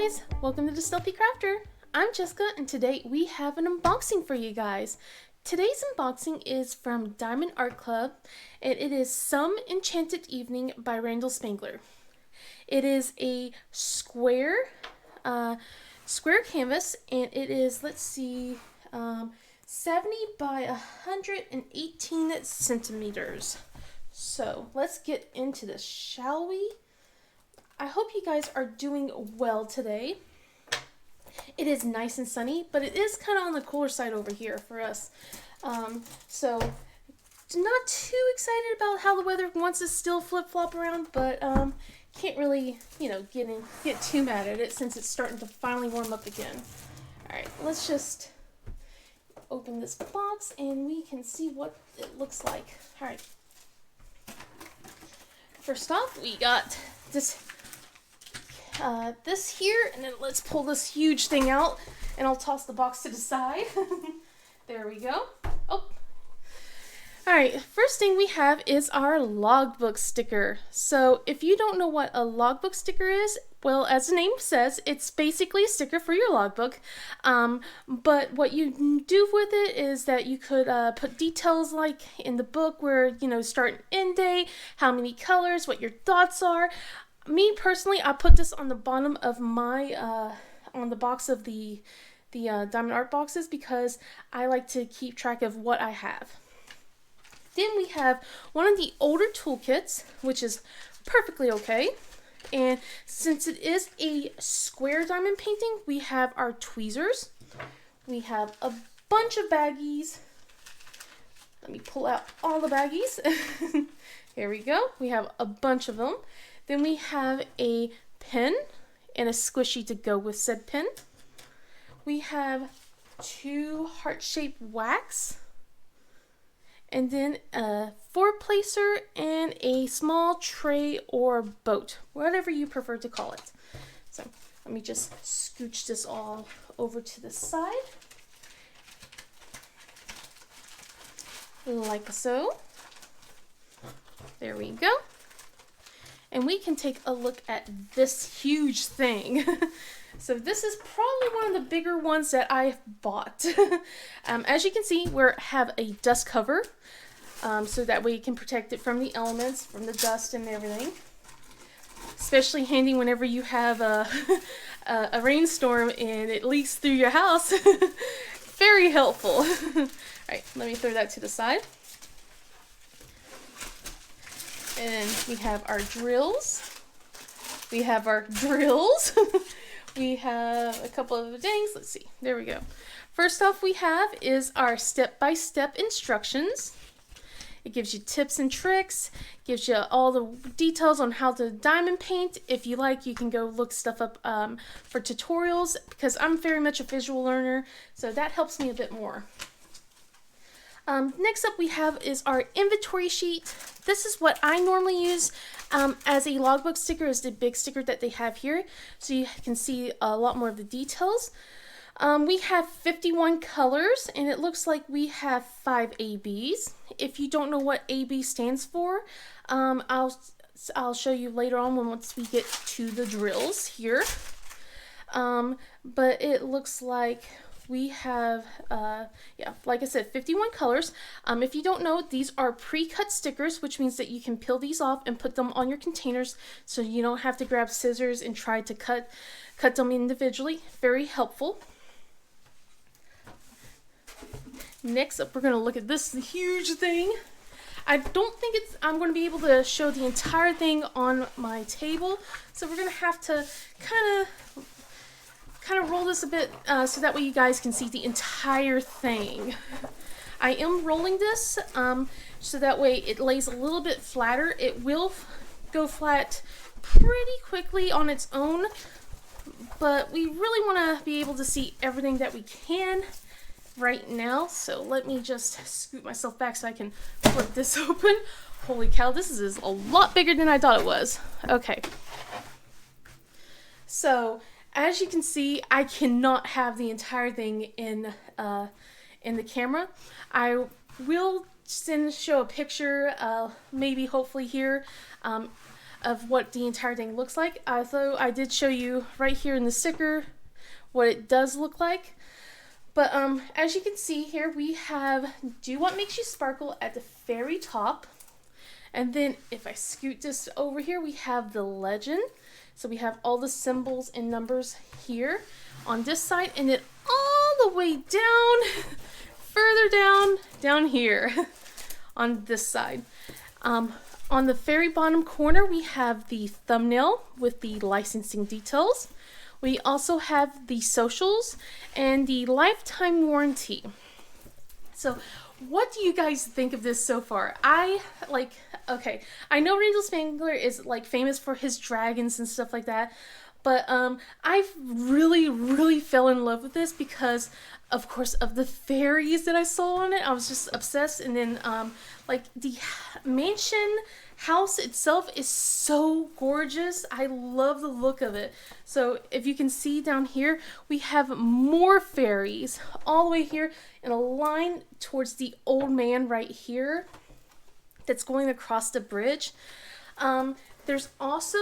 guys, welcome to the Stealthy Crafter. I'm Jessica and today we have an unboxing for you guys. Today's unboxing is from Diamond Art Club and it is Some Enchanted Evening by Randall Spangler. It is a square canvas and it is, 70 by 118 centimeters. So let's get into this, shall we? I hope you guys are doing well today. It is nice and sunny, but it is kind of on the cooler side over here for us. So not too excited about how the weather wants to still flip-flop around, but can't really, get too mad at it since it's starting to finally warm up again. Alright, let's just open this box and we can see what it looks like. Alright. First off, we got this here, and then let's pull this huge thing out, and I'll toss the box to the side. There we go. Oh. Alright, first thing we have is our logbook sticker. So if you don't know what a logbook sticker is, well, as the name says, it's basically a sticker for your logbook. But what you do with it is that you could put details like in the book where, start and end date, how many colors, what your thoughts are. Me personally, I put this on the bottom of my, on the box of the Diamond Art boxes because I like to keep track of what I have. Then we have one of the older toolkits, which is perfectly okay. And since it is a square diamond painting, we have our tweezers. We have a bunch of baggies. Let me pull out all the baggies. Here we go. We have a bunch of them. Then we have a pen and a squishy to go with said pen. We have 2 heart-shaped wax. And then a 4-placer and a small tray or boat, whatever you prefer to call it. So let me just scooch this all over to the side. Like so. There we go. And we can take a look at this huge thing. So this is probably one of the bigger ones that I've bought. As you can see, we have a dust cover, so that way you can protect it from the elements, from the dust and everything. Especially handy whenever you have a rainstorm and it leaks through your house. Very helpful. Alright, let me throw that to the side. And we have our drills. We have our drills. We have a couple of things. Let's see. There we go. First off we have is our step-by-step instructions. It gives you tips and tricks. Gives you all the details on how to diamond paint. If you like, you can go look stuff up for tutorials because I'm very much a visual learner, so that helps me a bit more. Next up we have is our inventory sheet. This is what I normally use as a logbook sticker, is the big sticker that they have here, so you can see a lot more of the details. We have 51 colors and it looks like we have 5 ABs. If you don't know what AB stands for, I'll show you later on once we get to the drills here. But it looks like we have, like I said, 51 colors. If you don't know, these are pre-cut stickers, which means that you can peel these off and put them on your containers so you don't have to grab scissors and try to cut them individually. Very helpful. Next up, we're going to look at this huge thing. I don't think I'm going to be able to show the entire thing on my table, so we're going to have to kind of roll this a bit so that way you guys can see the entire thing. I am rolling this so that way it lays a little bit flatter. It will go flat pretty quickly on its own, but we really want to be able to see everything that we can right now. So let me just scoot myself back so I can flip this open. Holy cow, this is a lot bigger than I thought it was. Okay. So as you can see, I cannot have the entire thing in the camera. I will show a picture, maybe hopefully here, of what the entire thing looks like. Although I did show you right here in the sticker what it does look like. But as you can see here, we have Do What Makes You Sparkle at the very top. And then if I scoot this over here, we have the legend. So we have all the symbols and numbers here on this side, and then all the way down, further down here on this side. On the very bottom corner, we have the thumbnail with the licensing details. We also have the socials and the lifetime warranty. So what do you guys think of this so far? Okay, I know Randall Spangler is like famous for his dragons and stuff like that, but I've really fell in love with this because, of course, of the fairies that I saw on it. I was just obsessed. And then like the mansion house itself is so gorgeous. I love the look of it. So if you can see down here, we have more fairies all the way here in a line towards the old man right here that's going across the bridge. There's also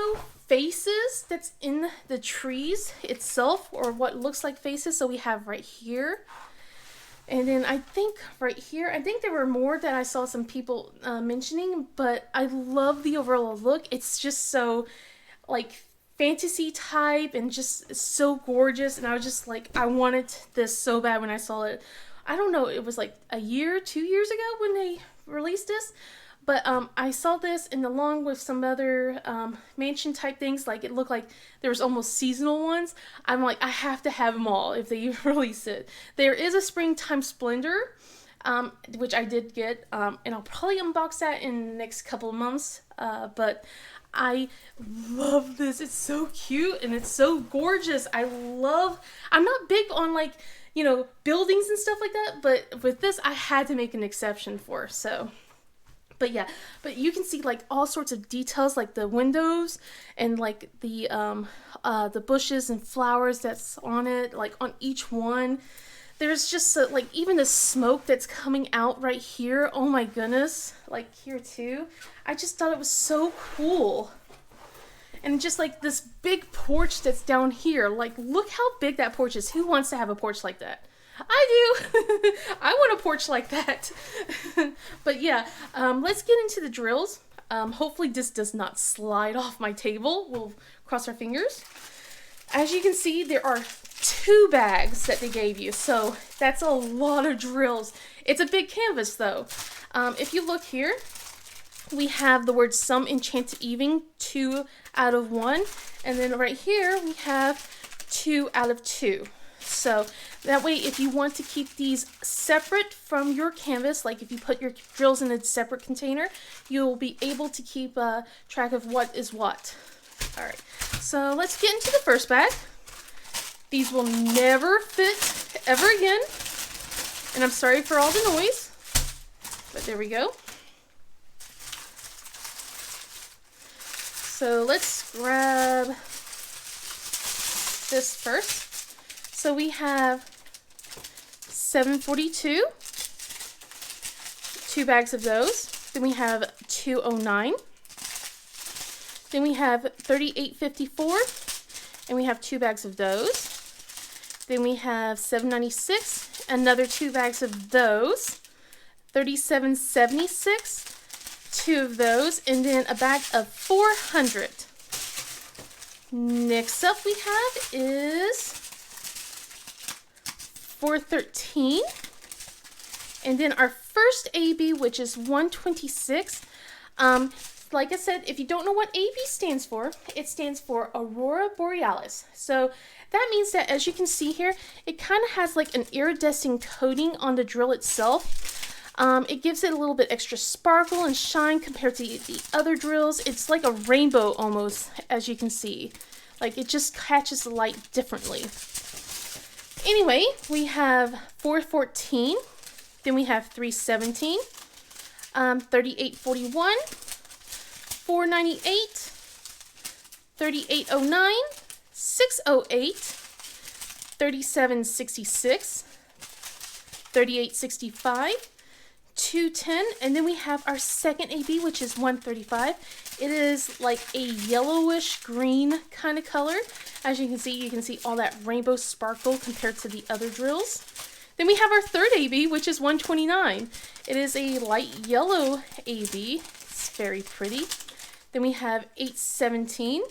faces that's in the trees itself, or what looks like faces. So we have right here. And then I think right here, I think there were more that I saw some people mentioning, but I love the overall look. It's just so like fantasy type and just so gorgeous. And I was just like, I wanted this so bad when I saw it. I don't know, it was like a year, 2 years ago when they released this. But I saw this and along with some other mansion type things, like it looked like there was almost seasonal ones. I'm like, I have to have them all if they release it. There is a springtime splendor, which I did get, and I'll probably unbox that in the next couple of months. But I love this. It's so cute and it's so gorgeous. I'm not big on like, you know, buildings and stuff like that, but with this I had to make an exception for, so. But yeah, but you can see like all sorts of details, like the windows and like the bushes and flowers that's on it, like on each one. There's just like even the smoke that's coming out right here. Oh my goodness, like here too. I just thought it was so cool. And just like this big porch that's down here, like look how big that porch is. Who wants to have a porch like that? I do. I want a porch like that. But yeah, let's get into the drills. Hopefully this does not slide off my table. We'll cross our fingers. As you can see, there are 2 bags that they gave you. So that's a lot of drills. It's a big canvas though. If you look here, we have the word Some Enchanted Evening, 2 out of 1. And then right here, we have 2 out of 2. So that way, if you want to keep these separate from your canvas, like if you put your drills in a separate container, you'll be able to keep track of what is what. All right, so let's get into the first bag. These will never fit ever again. And I'm sorry for all the noise, but there we go. So let's grab this first. So we have 742, 2 bags of those. Then we have 209. Then we have 3854, and we have 2 bags of those. Then we have 796, another 2 bags of those. 3776, 2 of those, and then a bag of 400. Next up we have is 413, and then our first AB, which is 126. Like I said, if you don't know what AB stands for, it stands for Aurora Borealis. So that means that, as you can see here, it kind of has like an iridescent coating on the drill itself. It gives it a little bit extra sparkle and shine compared to the other drills. It's like a rainbow almost, as you can see. Like it just catches the light differently. Anyway, we have 414, then we have 317, 3841, 498, 3809, 608, 3766, 3865, 210, and then we have our second AB, which is 135. It is like a yellowish green kind of color. As you can see all that rainbow sparkle compared to the other drills. Then we have our third AB, which is 129. It is a light yellow AB. It's very pretty. Then we have 817.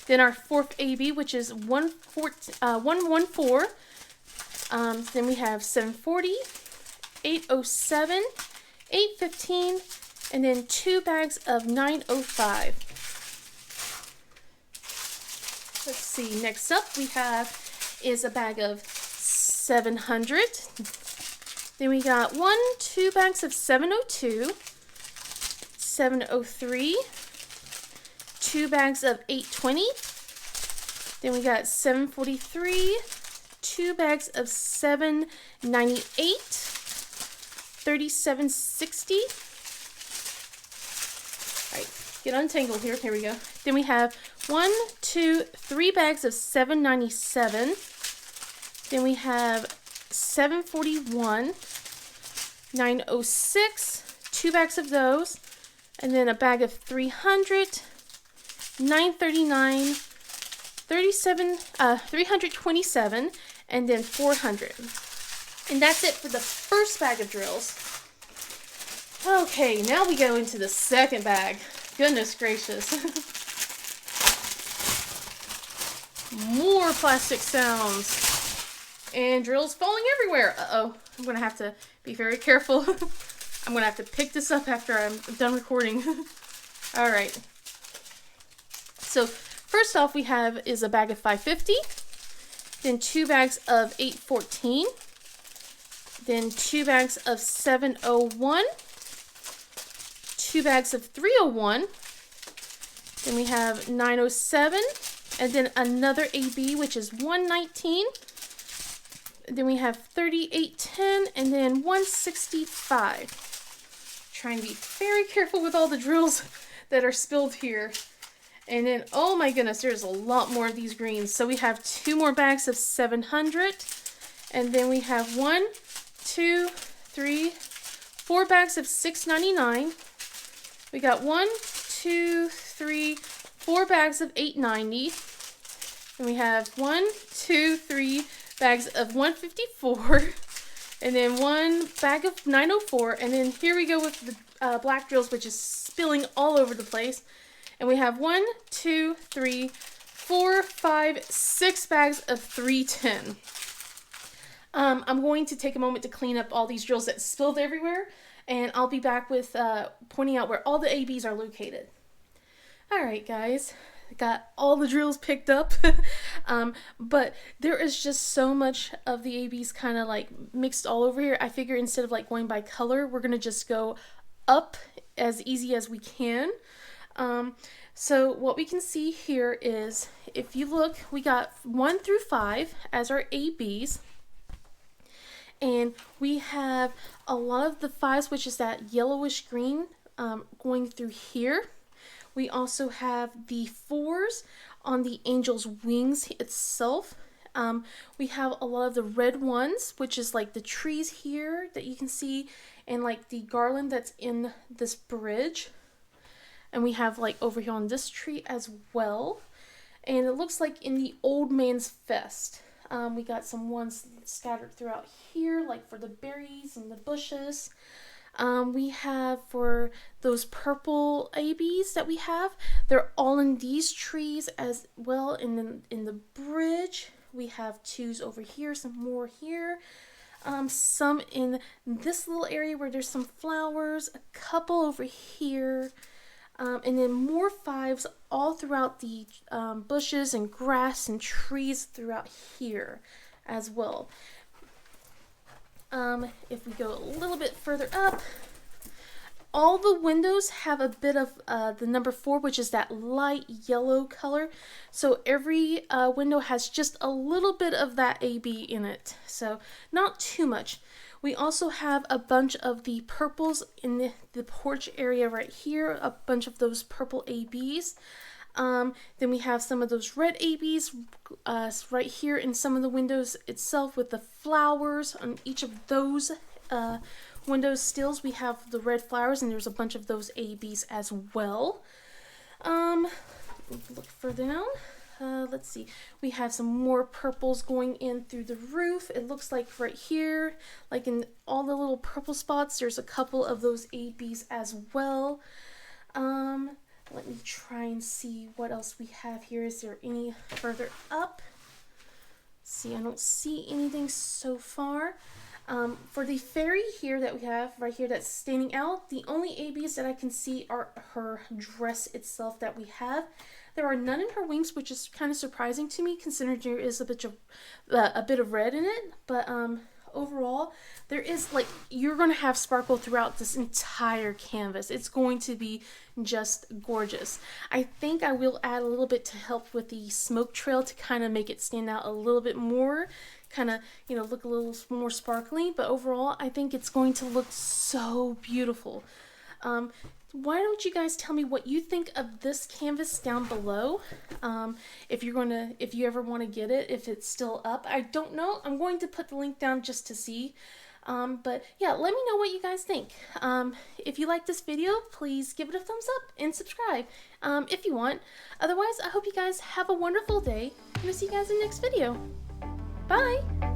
Then our fourth AB, which is 114. Then we have 740, 807, 815, and then 2 bags of 905. Let's see, next up we have is a bag of 700. Then we got 2 bags of 702, 703, 2 bags of 820. Then we got 743, 2 bags of 798, 3760. All right, get untangled here. Here we go. Then we have 1, 2, 3 bags of 797. Then we have 741, 906, 2 bags of those, and then a bag of 300, 939, 327, and then 400. And that's it for the first bag of drills. Okay, now we go into the second bag. Goodness gracious. More plastic sounds. And drills falling everywhere. Uh-oh. I'm going to have to be very careful. I'm going to have to pick this up after I'm done recording. Alright. So, first off we have is a bag of 550. Then 2 bags of 814. Then 2 bags of 701. 2 bags of 301. Then we have 907. And then another AB, which is 119. Then we have 3810 and then 165. Trying to be very careful with all the drills that are spilled here. And then, oh my goodness, there's a lot more of these greens. So we have 2 more bags of 700. And then we have 1, 2, 3, 4 bags of 699. We got 1, 2, 3, 4 bags of 890. And we have 1, 2, 3 bags of 154. And then 1 bag of 904. And then here we go with the black drills, which is spilling all over the place. And we have 1, 2, 3, 4, 5, 6 bags of 310. I'm going to take a moment to clean up all these drills that spilled everywhere, and I'll be back with pointing out where all the ABs are located. Alright guys, I got all the drills picked up, but there is just so much of the ABs kind of like mixed all over here. I figure instead of like going by color, we're going to just go up as easy as we can. So what we can see here is, if you look, we got 1 through 5 as our ABs. And we have a lot of the 5s, which is that yellowish green, going through here. We also have the 4s on the angel's wings itself. We have a lot of the red ones, which is like the trees here that you can see, and like the garland that's in this bridge. And we have like over here on this tree as well. And it looks like in the Old Man's Fest. We got some ones scattered throughout here, like for the berries and the bushes. We have for those purple ABs that we have, they're all in these trees as well. And then in the bridge, we have 2s over here, some more here. Some in this little area where there's some flowers, a couple over here. And then more 5s all throughout the bushes and grass and trees throughout here as well. If we go a little bit further up, all the windows have a bit of the number 4, which is that light yellow color. So every window has just a little bit of that AB in it. So not too much. We also have a bunch of the purples in the porch area right here, a bunch of those purple ABs. Then we have some of those red ABs right here in some of the windows itself with the flowers on each of those window stills, we have the red flowers, and there's a bunch of those ABs as well. Look further down. Let's see. We have some more purples going in through the roof. It looks like right here, like in all the little purple spots, there's a couple of those ABs as well. Let me try and see what else we have here. Is there any further up? See, I don't see anything so far. For the fairy here that we have right here that's standing out, the only ABs that I can see are her dress itself that we have. There are none in her wings, which is kind of surprising to me considering there is a bit of red in it. But overall, there is, like, you're going to have sparkle throughout this entire canvas. It's going to be just gorgeous. I think I will add a little bit to help with the smoke trail to kind of make it stand out a little bit more, kind of, you know, look a little more sparkly. But overall, I think it's going to look so beautiful. Why don't you guys tell me what you think of this canvas down below? If you ever want to get it, if it's still up. I don't know. I'm going to put the link down just to see. But yeah, let me know what you guys think. If you like this video, please give it a thumbs up and subscribe if you want. Otherwise, I hope you guys have a wonderful day, and I'll see you guys in the next video. Bye!